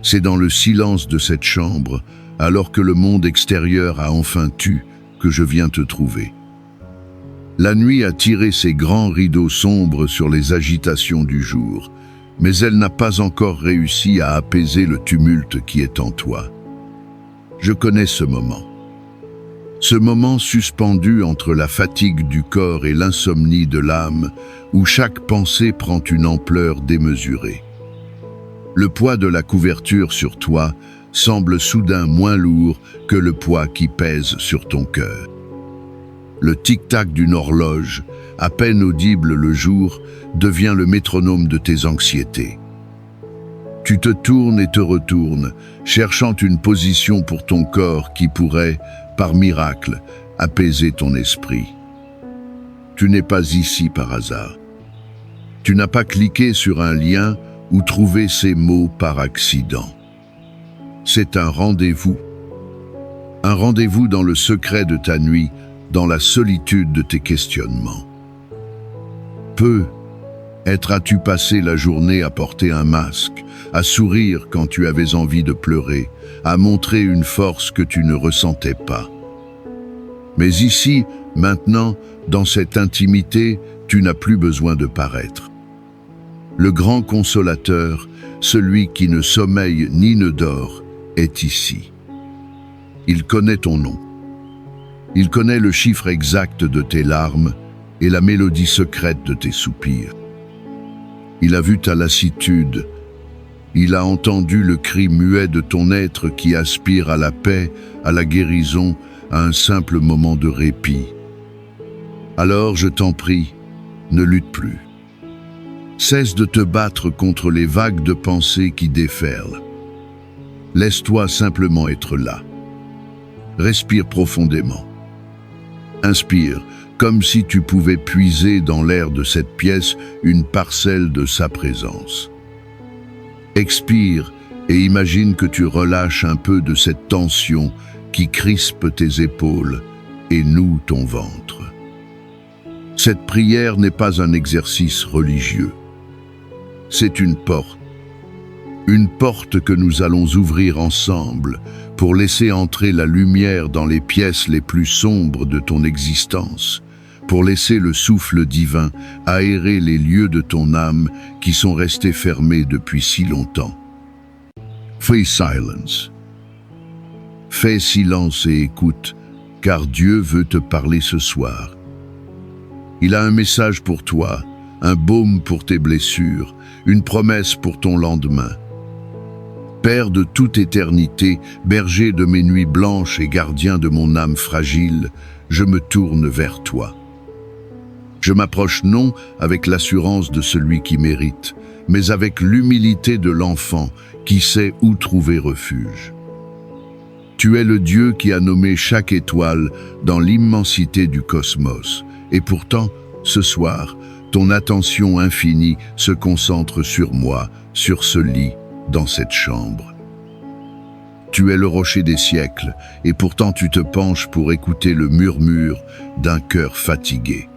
C'est dans le silence de cette chambre, alors que le monde extérieur a enfin tu, que je viens te trouver. La nuit a tiré ses grands rideaux sombres sur les agitations du jour, mais elle n'a pas encore réussi à apaiser le tumulte qui est en toi. Je connais ce moment. Ce moment suspendu entre la fatigue du corps et l'insomnie de l'âme, où chaque pensée prend une ampleur démesurée. Le poids de la couverture sur toi semble soudain moins lourd que le poids qui pèse sur ton cœur. Le tic-tac d'une horloge, à peine audible le jour, devient le métronome de tes anxiétés. Tu te tournes et te retournes, cherchant une position pour ton corps qui pourrait, par miracle, apaiser ton esprit. Tu n'es pas ici par hasard. Tu n'as pas cliqué sur un lien ou trouvé ces mots par accident. C'est un rendez-vous. Un rendez-vous dans le secret de ta nuit, dans la solitude de tes questionnements. Peut-être as-tu passé la journée à porter un masque, à sourire quand tu avais envie de pleurer, à montrer une force que tu ne ressentais pas. Mais ici, maintenant, dans cette intimité, tu n'as plus besoin de paraître. Le grand consolateur, celui qui ne sommeille ni ne dort, est ici. Il connaît ton nom. Il connaît le chiffre exact de tes larmes et la mélodie secrète de tes soupirs. Il a vu ta lassitude. Il a entendu le cri muet de ton être qui aspire à la paix, à la guérison, à un simple moment de répit. Alors, je t'en prie, ne lutte plus. Cesse de te battre contre les vagues de pensées qui déferlent. Laisse-toi simplement être là. Respire profondément. Inspire, comme si tu pouvais puiser dans l'air de cette pièce une parcelle de sa présence. Expire et imagine que tu relâches un peu de cette tension qui crispe tes épaules et noue ton ventre. Cette prière n'est pas un exercice religieux. C'est une porte que nous allons ouvrir ensemble pour laisser entrer la lumière dans les pièces les plus sombres de ton existence, pour laisser le souffle divin aérer les lieux de ton âme qui sont restés fermés depuis si longtemps. Fais silence. Fais silence et écoute, car Dieu veut te parler ce soir. Il a un message pour toi, un baume pour tes blessures, une promesse pour ton lendemain. Père de toute éternité, berger de mes nuits blanches et gardien de mon âme fragile, je me tourne vers toi. Je m'approche non avec l'assurance de celui qui mérite, mais avec l'humilité de l'enfant qui sait où trouver refuge. Tu es le Dieu qui a nommé chaque étoile dans l'immensité du cosmos, et pourtant, ce soir, ton attention infinie se concentre sur moi, sur ce lit, dans cette chambre. Tu es le rocher des siècles, et pourtant tu te penches pour écouter le murmure d'un cœur fatigué.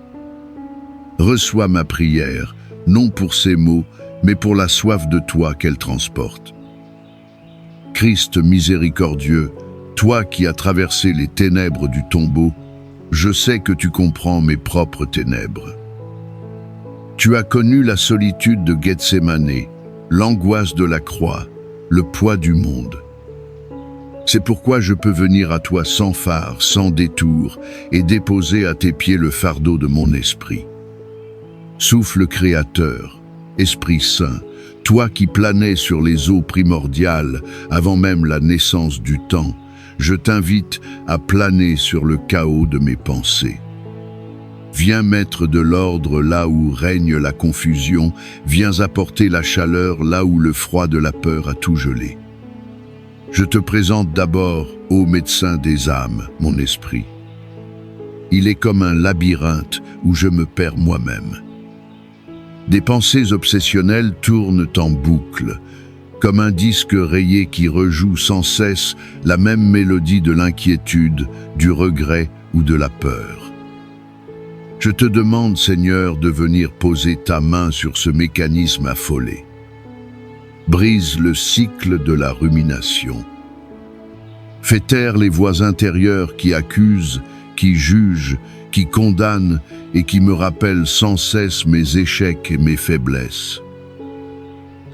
Reçois ma prière, non pour ces mots, mais pour la soif de toi qu'elle transporte. Christ miséricordieux, toi qui as traversé les ténèbres du tombeau, je sais que tu comprends mes propres ténèbres. Tu as connu la solitude de Gethsémane, l'angoisse de la croix, le poids du monde. C'est pourquoi je peux venir à toi sans phare, sans détour, et déposer à tes pieds le fardeau de mon esprit. Souffle créateur, Esprit Saint, toi qui planais sur les eaux primordiales avant même la naissance du temps, je t'invite à planer sur le chaos de mes pensées. Viens mettre de l'ordre là où règne la confusion, viens apporter la chaleur là où le froid de la peur a tout gelé. Je te présente d'abord, ô médecin des âmes, mon esprit. Il est comme un labyrinthe où je me perds moi-même. Des pensées obsessionnelles tournent en boucle, comme un disque rayé qui rejoue sans cesse la même mélodie de l'inquiétude, du regret ou de la peur. Je te demande, Seigneur, de venir poser ta main sur ce mécanisme affolé. brise le cycle de la rumination. Fais taire les voix intérieures qui accusent, qui jugent, qui condamnent et qui me rappellent sans cesse mes échecs et mes faiblesses.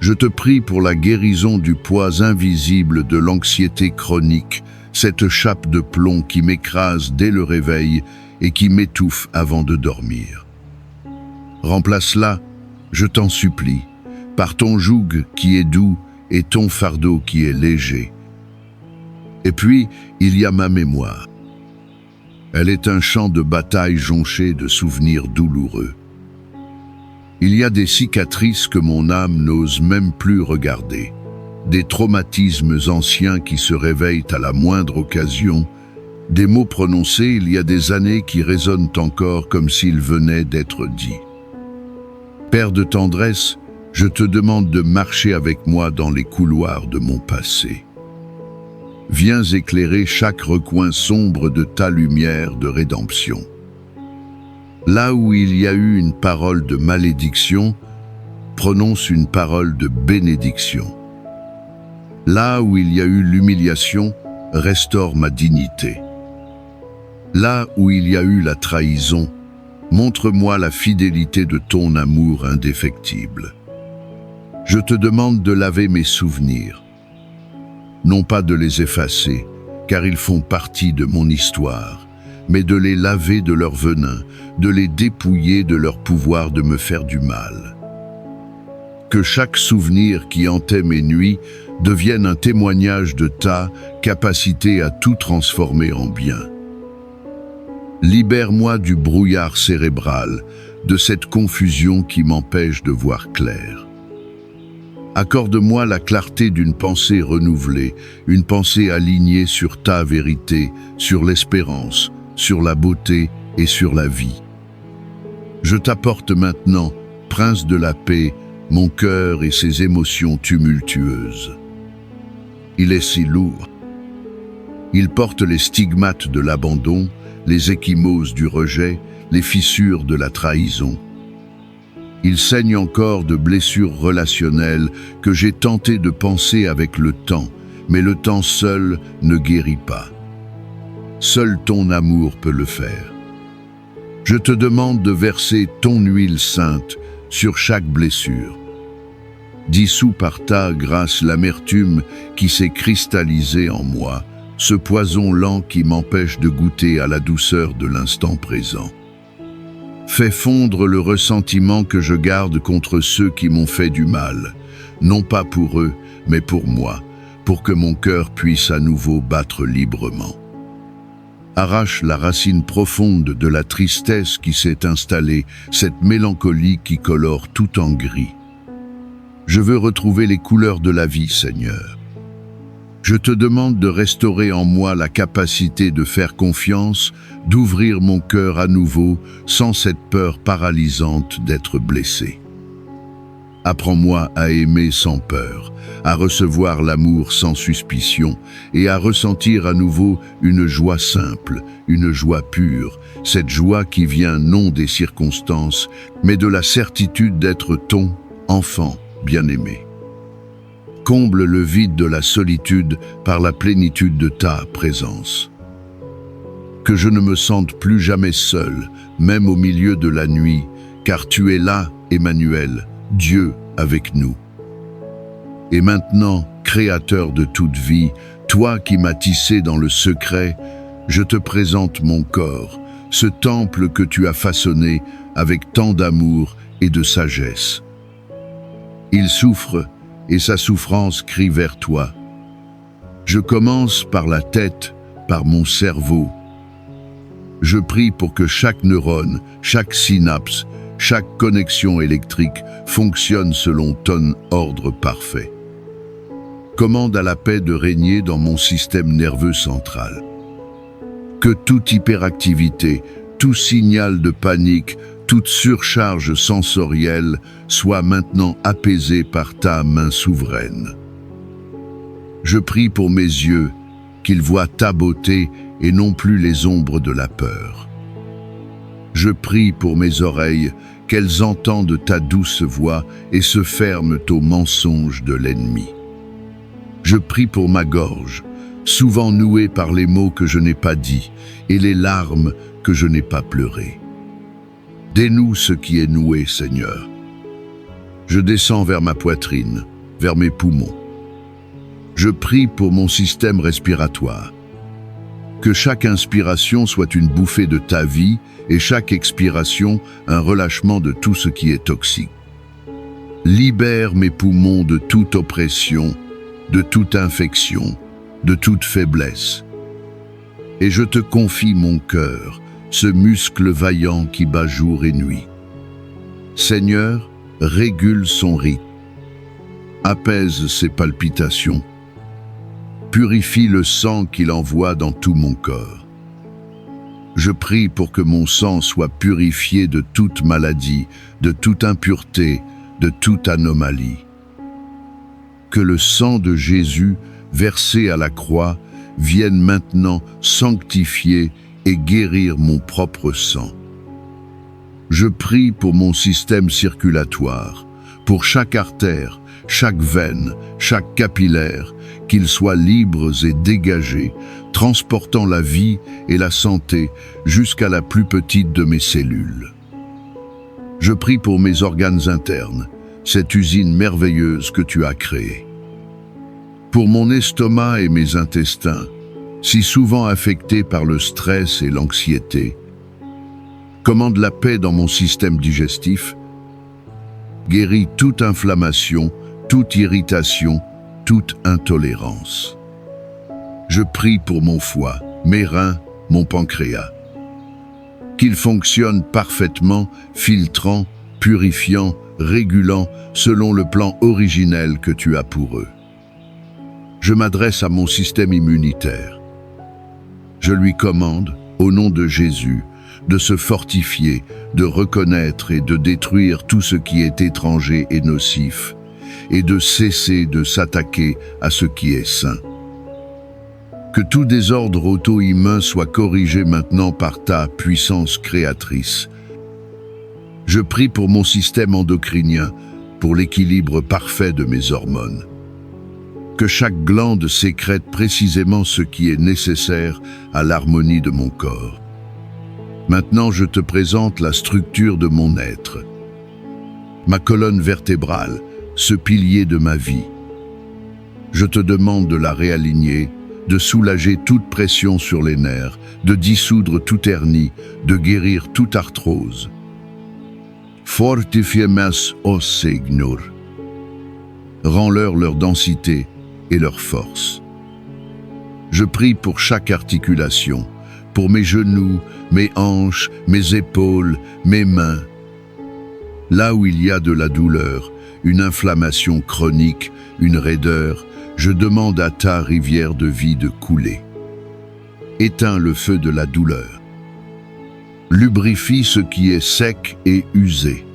Je te prie pour la guérison du poids invisible de l'anxiété chronique, cette chape de plomb qui m'écrase dès le réveil et qui m'étouffe avant de dormir. Remplace-la, je t'en supplie, par ton joug qui est doux et ton fardeau qui est léger. Et puis, il y a ma mémoire. Elle est un champ de bataille jonché de souvenirs douloureux. Il y a des cicatrices que mon âme n'ose même plus regarder, des traumatismes anciens qui se réveillent à la moindre occasion, des mots prononcés il y a des années qui résonnent encore comme s'ils venaient d'être dits. Père de tendresse, je te demande de marcher avec moi dans les couloirs de mon passé. Viens éclairer chaque recoin sombre de ta lumière de rédemption. Là où il y a eu une parole de malédiction, prononce une parole de bénédiction. Là où il y a eu l'humiliation, restaure ma dignité. Là où il y a eu la trahison, montre-moi la fidélité de ton amour indéfectible. Je te demande de laver mes souvenirs, non pas de les effacer, car ils font partie de mon histoire, mais de les laver de leur venin, de les dépouiller de leur pouvoir de me faire du mal. Que chaque souvenir qui hantait mes nuits devienne un témoignage de ta capacité à tout transformer en bien. Libère-moi du brouillard cérébral, de cette confusion qui m'empêche de voir clair. Accorde-moi la clarté d'une pensée renouvelée, une pensée alignée sur ta vérité, sur l'espérance, sur la beauté et sur la vie. Je t'apporte maintenant, prince de la paix, mon cœur et ses émotions tumultueuses. Il est si lourd. Il porte les stigmates de l'abandon, les ecchymoses du rejet, les fissures de la trahison. Il saigne encore de blessures relationnelles que j'ai tenté de panser avec le temps, mais le temps seul ne guérit pas. Seul ton amour peut le faire. Je te demande de verser ton huile sainte sur chaque blessure. Dissous par ta grâce l'amertume qui s'est cristallisée en moi, ce poison lent qui m'empêche de goûter à la douceur de l'instant présent. Fais fondre le ressentiment que je garde contre ceux qui m'ont fait du mal, non pas pour eux, mais pour moi, pour que mon cœur puisse à nouveau battre librement. Arrache la racine profonde de la tristesse qui s'est installée, cette mélancolie qui colore tout en gris. Je veux retrouver les couleurs de la vie, Seigneur. Je te demande de restaurer en moi la capacité de faire confiance, d'ouvrir mon cœur à nouveau, sans cette peur paralysante d'être blessé. Apprends-moi à aimer sans peur, à recevoir l'amour sans suspicion et à ressentir à nouveau une joie simple, une joie pure, cette joie qui vient non des circonstances, mais de la certitude d'être ton enfant bien-aimé. Comble le vide de la solitude par la plénitude de ta présence. Que je ne me sente plus jamais seul, même au milieu de la nuit, car tu es là, Emmanuel, Dieu avec nous. Et maintenant, Créateur de toute vie, toi qui m'as tissé dans le secret, je te présente mon corps, ce temple que tu as façonné avec tant d'amour et de sagesse. Il souffre, et sa souffrance crie vers toi. Je commence par la tête, par mon cerveau. Je prie pour que chaque neurone, chaque synapse, chaque connexion électrique fonctionne selon ton ordre parfait. Commande à la paix de régner dans mon système nerveux central. Que toute hyperactivité, tout signal de panique, toute surcharge sensorielle soit maintenant apaisée par ta main souveraine. Je prie pour mes yeux, qu'ils voient ta beauté et non plus les ombres de la peur. Je prie pour mes oreilles, qu'elles entendent ta douce voix et se ferment aux mensonges de l'ennemi. Je prie pour ma gorge, souvent nouée par les mots que je n'ai pas dits et les larmes que je n'ai pas pleurées. Dénoue ce qui est noué, Seigneur. Je descends vers ma poitrine, vers mes poumons. Je prie pour mon système respiratoire. Que chaque inspiration soit une bouffée de ta vie et chaque expiration un relâchement de tout ce qui est toxique. Libère mes poumons de toute oppression, de toute infection, de toute faiblesse. Et je te confie mon cœur, ce muscle vaillant qui bat jour et nuit. Seigneur, régule son rythme. Apaise ses palpitations. Purifie le sang qu'il envoie dans tout mon corps. Je prie pour que mon sang soit purifié de toute maladie, de toute impureté, de toute anomalie. Que le sang de Jésus, versé à la croix, vienne maintenant sanctifier et guérir mon propre sang. Je prie pour mon système circulatoire, pour chaque artère, chaque veine, chaque capillaire, qu'ils soient libres et dégagés, transportant la vie et la santé jusqu'à la plus petite de mes cellules. Je prie pour mes organes internes, cette usine merveilleuse que tu as créée. Pour mon estomac et mes intestins, si souvent affectés par le stress et l'anxiété, commande la paix dans mon système digestif, guéris toute inflammation, toute irritation, toute intolérance. Je prie pour mon foie, mes reins, mon pancréas. Qu'ils fonctionnent parfaitement, filtrant, purifiant, régulant, selon le plan originel que tu as pour eux. Je m'adresse à mon système immunitaire. Je lui commande, au nom de Jésus, de se fortifier, de reconnaître et de détruire tout ce qui est étranger et nocif, et de cesser de s'attaquer à ce qui est sain. Que tout désordre auto-immun soit corrigé maintenant par ta puissance créatrice. Je prie pour mon système endocrinien, pour l'équilibre parfait de mes hormones. Que chaque glande sécrète précisément ce qui est nécessaire à l'harmonie de mon corps. Maintenant, je te présente la structure de mon être. Ma colonne vertébrale, ce pilier de ma vie. Je te demande de la réaligner, de soulager toute pression sur les nerfs, de dissoudre toute hernie, de guérir toute arthrose. Fortifie mes os, Seigneur. Rends-leur leur densité et leur force. Je prie pour chaque articulation, pour mes genoux, mes hanches, mes épaules, mes mains. Là où il y a de la douleur, une inflammation chronique, une raideur, je demande à ta rivière de vie de couler. Éteins le feu de la douleur. Lubrifie ce qui est sec et usé.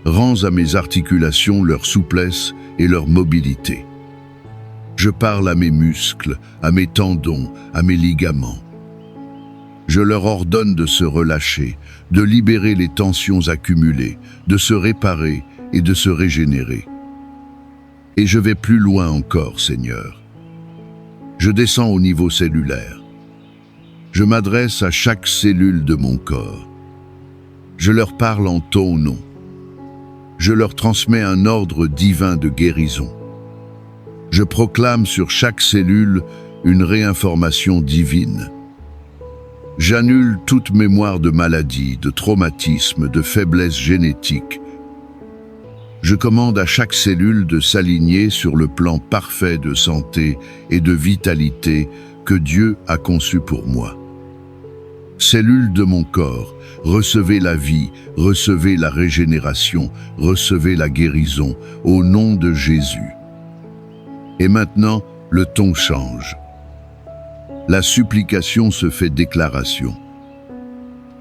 Rends à mes articulations leur souplesse et leur mobilité. Je parle à mes muscles, à mes tendons, à mes ligaments. Je leur ordonne de se relâcher, de libérer les tensions accumulées, de se réparer et de se régénérer. Et je vais plus loin encore, Seigneur. Je descends au niveau cellulaire. Je m'adresse à chaque cellule de mon corps. Je leur parle en ton nom. Je leur transmets un ordre divin de guérison. Je proclame sur chaque cellule une réinformation divine. J'annule toute mémoire de maladie, de traumatisme, de faiblesse génétique. Je commande à chaque cellule de s'aligner sur le plan parfait de santé et de vitalité que Dieu a conçu pour moi. Cellules de mon corps, recevez la vie, recevez la régénération, recevez la guérison, au nom de Jésus. Et maintenant, le ton change. La supplication se fait déclaration.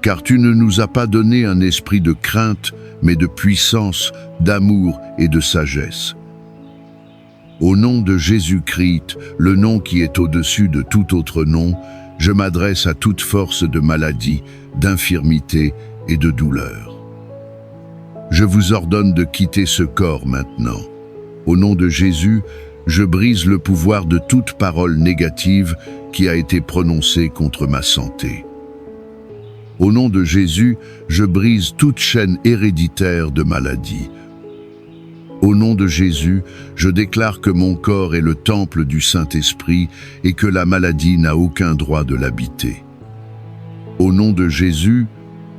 Car tu ne nous as pas donné un esprit de crainte, mais de puissance, d'amour et de sagesse. Au nom de Jésus-Christ, le nom qui est au-dessus de tout autre nom, je m'adresse à toute force de maladie, d'infirmité et de douleur. Je vous ordonne de quitter ce corps maintenant. Au nom de Jésus, je brise le pouvoir de toute parole négative qui a été prononcée contre ma santé. Au nom de Jésus, je brise toute chaîne héréditaire de maladie. Au nom de Jésus, je déclare que mon corps est le temple du Saint-Esprit et que la maladie n'a aucun droit de l'habiter. Au nom de Jésus,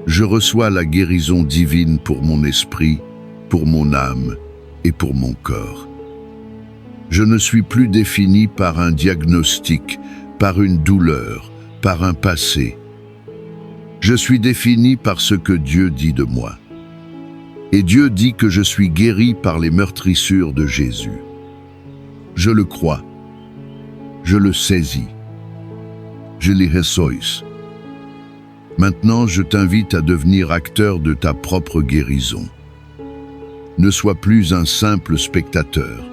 je reçois la guérison divine pour mon esprit, pour mon âme et pour mon corps. Je ne suis plus défini par un diagnostic, par une douleur, par un passé. Je suis défini par ce que Dieu dit de moi. Et Dieu dit que je suis guéri par les meurtrissures de Jésus. Je le crois. Je le saisis. Je les reçois. Maintenant, je t'invite à devenir acteur de ta propre guérison. Ne sois plus un simple spectateur.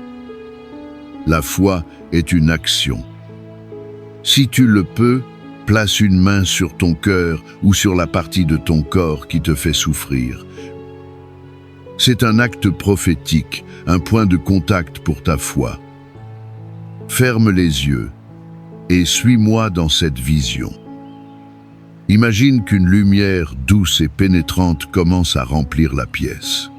La foi est une action. Si tu le peux, place une main sur ton cœur ou sur la partie de ton corps qui te fait souffrir. C'est un acte prophétique, un point de contact pour ta foi. Ferme les yeux et suis-moi dans cette vision. Imagine qu'une lumière douce et pénétrante commence à remplir la pièce.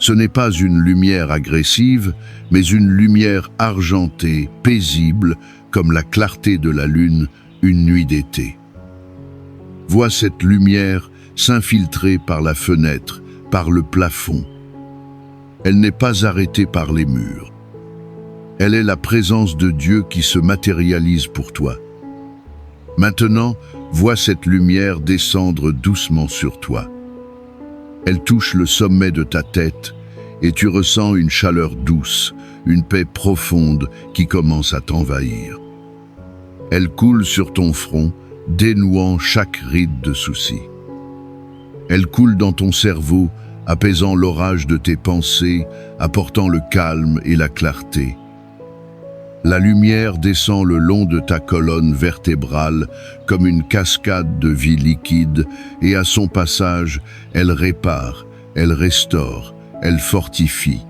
Ce n'est pas une lumière agressive, mais une lumière argentée, paisible, comme la clarté de la lune une nuit d'été. Vois cette lumière s'infiltrer par la fenêtre, par le plafond. Elle n'est pas arrêtée par les murs. Elle est la présence de Dieu qui se matérialise pour toi. Maintenant, vois cette lumière descendre doucement sur toi. Elle touche le sommet de ta tête et tu ressens une chaleur douce, une paix profonde qui commence à t'envahir. Elle coule sur ton front, dénouant chaque ride de soucis. Elle coule dans ton cerveau, apaisant l'orage de tes pensées, apportant le calme et la clarté. La lumière descend le long de ta colonne vertébrale comme une cascade de vie liquide et à son passage, elle répare, elle restaure, elle fortifie.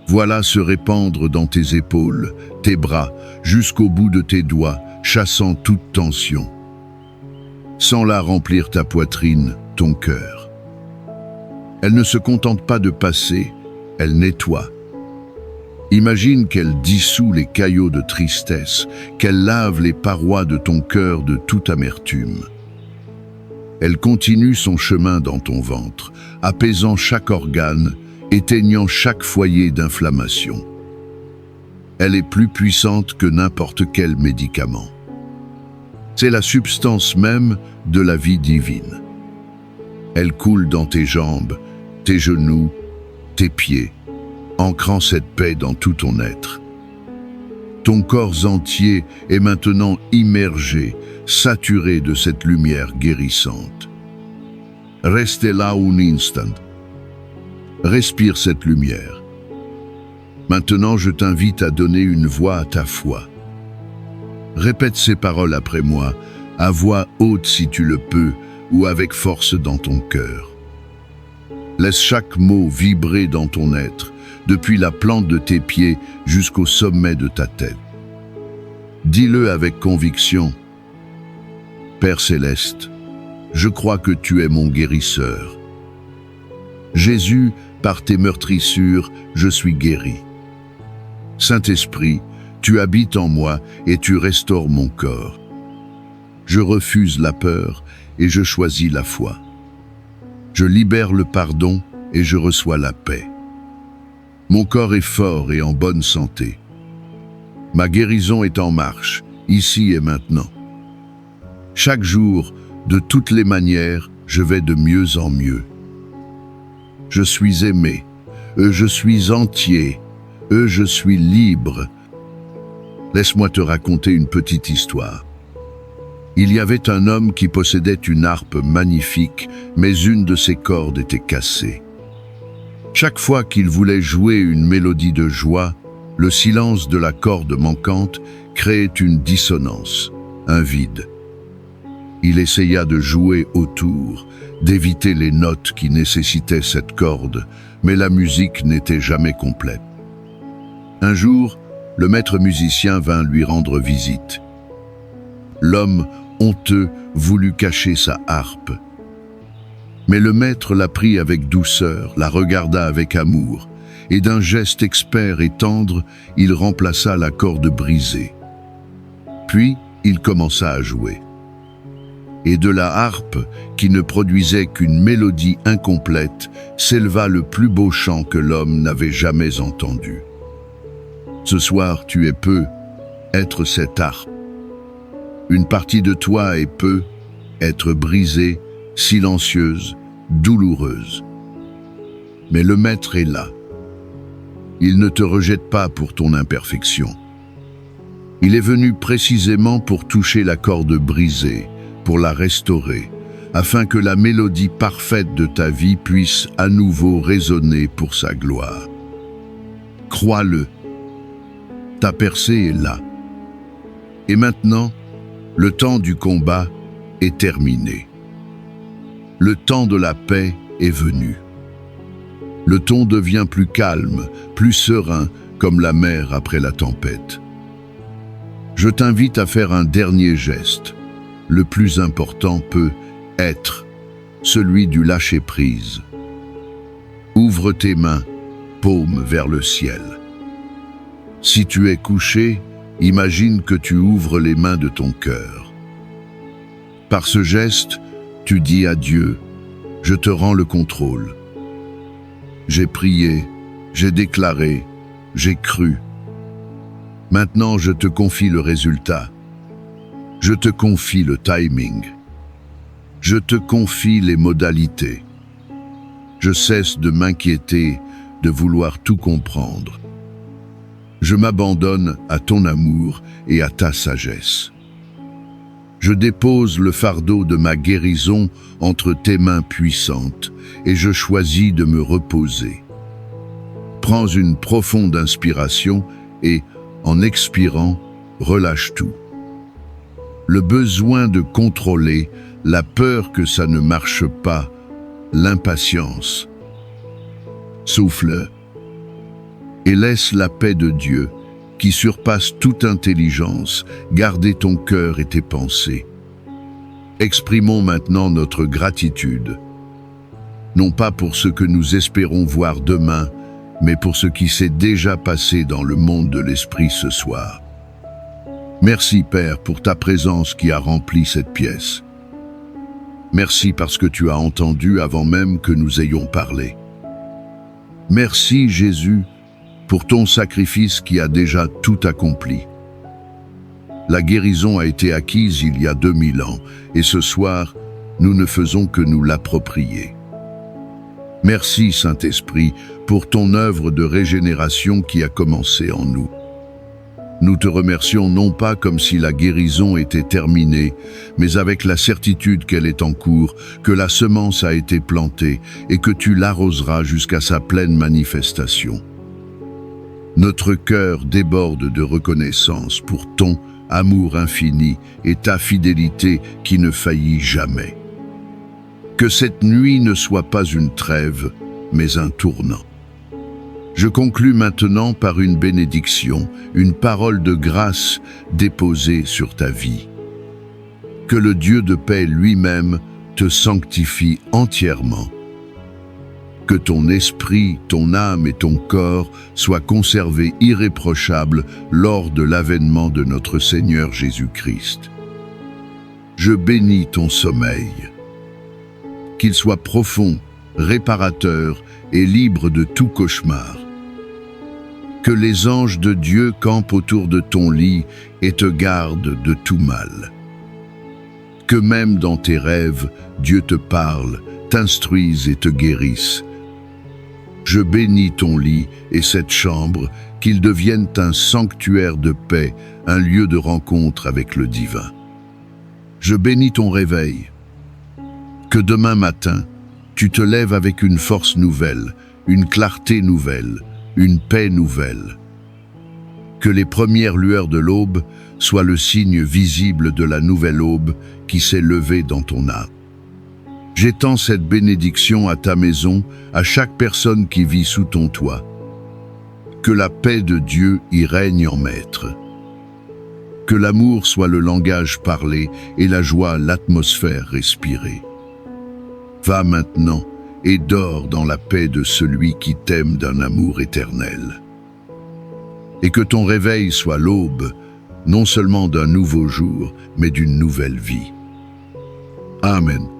Voilà se répandre dans tes épaules, tes bras, jusqu'au bout de tes doigts, chassant toute tension. Sens-la remplir ta poitrine, ton cœur. Elle ne se contente pas de passer, elle nettoie. Imagine qu'elle dissout les caillots de tristesse, qu'elle lave les parois de ton cœur de toute amertume. Elle continue son chemin dans ton ventre, apaisant chaque organe, éteignant chaque foyer d'inflammation. Elle est plus puissante que n'importe quel médicament. C'est la substance même de la vie divine. Elle coule dans tes jambes, tes genoux, tes pieds, ancrant cette paix dans tout ton être. Ton corps entier est maintenant immergé, saturé de cette lumière guérissante. Restez là un instant. Respire cette lumière. Maintenant, je t'invite à donner une voix à ta foi. Répète ces paroles après moi, à voix haute si tu le peux, ou avec force dans ton cœur. Laisse chaque mot vibrer dans ton être, depuis la plante de tes pieds jusqu'au sommet de ta tête. Dis-le avec conviction. Père céleste, je crois que tu es mon guérisseur. Jésus, par tes meurtrissures, je suis guéri. Saint-Esprit, tu habites en moi et tu restaures mon corps. Je refuse la peur et je choisis la foi. Je libère le pardon et je reçois la paix. Mon corps est fort et en bonne santé. Ma guérison est en marche, ici et maintenant. Chaque jour, de toutes les manières, je vais de mieux en mieux. Je suis aimé, je suis entier, je suis libre. Laisse-moi te raconter une petite histoire. Il y avait un homme qui possédait une harpe magnifique, mais une de ses cordes était cassée. Chaque fois qu'il voulait jouer une mélodie de joie, le silence de la corde manquante créait une dissonance, un vide. Il essaya de jouer autour, d'éviter les notes qui nécessitaient cette corde, mais la musique n'était jamais complète. Un jour, le maître musicien vint lui rendre visite. L'homme, honteux, voulut cacher sa harpe. Mais le maître la prit avec douceur, la regarda avec amour, et d'un geste expert et tendre, il remplaça la corde brisée. Puis, il commença à jouer. Et de la harpe, qui ne produisait qu'une mélodie incomplète, s'éleva le plus beau chant que l'homme n'avait jamais entendu. Ce soir, tu es peu, être cette harpe. Une partie de toi est peu, être brisée, silencieuse, douloureuse. Mais le maître est là. Il ne te rejette pas pour ton imperfection. Il est venu précisément pour toucher la corde brisée, pour la restaurer, afin que la mélodie parfaite de ta vie puisse à nouveau résonner pour sa gloire. Crois-le, ta percée est là. Et maintenant, le temps du combat est terminé. Le temps de la paix est venu. Le ton devient plus calme, plus serein, comme la mer après la tempête. Je t'invite à faire un dernier geste. Le plus important peut être celui du lâcher-prise. Ouvre tes mains, paume vers le ciel. Si tu es couché, imagine que tu ouvres les mains de ton cœur. Par ce geste, tu dis à Dieu, « Je te rends le contrôle. J'ai prié, j'ai déclaré, j'ai cru. Maintenant, je te confie le résultat. Je te confie le timing. Je te confie les modalités. Je cesse de m'inquiéter, de vouloir tout comprendre. Je m'abandonne à ton amour et à ta sagesse. Je dépose le fardeau de ma guérison entre tes mains puissantes et je choisis de me reposer. Prends une profonde inspiration et, en expirant, relâche tout. Le besoin de contrôler, la peur que ça ne marche pas, l'impatience. Souffle et laisse la paix de Dieu, qui surpasse toute intelligence, garder ton cœur et tes pensées. Exprimons maintenant notre gratitude, non pas pour ce que nous espérons voir demain, mais pour ce qui s'est déjà passé dans le monde de l'esprit ce soir. Merci Père pour ta présence qui a rempli cette pièce. Merci parce que tu as entendu avant même que nous ayons parlé. Merci Jésus pour ton sacrifice qui a déjà tout accompli. La guérison a été acquise il y a 2000 ans et ce soir, nous ne faisons que nous l'approprier. Merci Saint-Esprit pour ton œuvre de régénération qui a commencé en nous. Nous te remercions non pas comme si la guérison était terminée, mais avec la certitude qu'elle est en cours, que la semence a été plantée et que tu l'arroseras jusqu'à sa pleine manifestation. Notre cœur déborde de reconnaissance pour ton amour infini et ta fidélité qui ne faillit jamais. Que cette nuit ne soit pas une trêve, mais un tournant. Je conclus maintenant par une bénédiction, une parole de grâce déposée sur ta vie. Que le Dieu de paix lui-même te sanctifie entièrement. Que ton esprit, ton âme et ton corps soient conservés irréprochables lors de l'avènement de notre Seigneur Jésus-Christ. Je bénis ton sommeil. Qu'il soit profond, réparateur et libre de tout cauchemar. Que les anges de Dieu campent autour de ton lit et te gardent de tout mal. Que même dans tes rêves, Dieu te parle, t'instruise et te guérisse. Je bénis ton lit et cette chambre, qu'ils deviennent un sanctuaire de paix, un lieu de rencontre avec le divin. Je bénis ton réveil. Que demain matin, tu te lèves avec une force nouvelle, une clarté nouvelle, une paix nouvelle. Que les premières lueurs de l'aube soient le signe visible de la nouvelle aube qui s'est levée dans ton âme. J'étends cette bénédiction à ta maison, à chaque personne qui vit sous ton toit. Que la paix de Dieu y règne en maître. Que l'amour soit le langage parlé et la joie l'atmosphère respirée. Va maintenant et dors dans la paix de celui qui t'aime d'un amour éternel. Et que ton réveil soit l'aube, non seulement d'un nouveau jour, mais d'une nouvelle vie. Amen.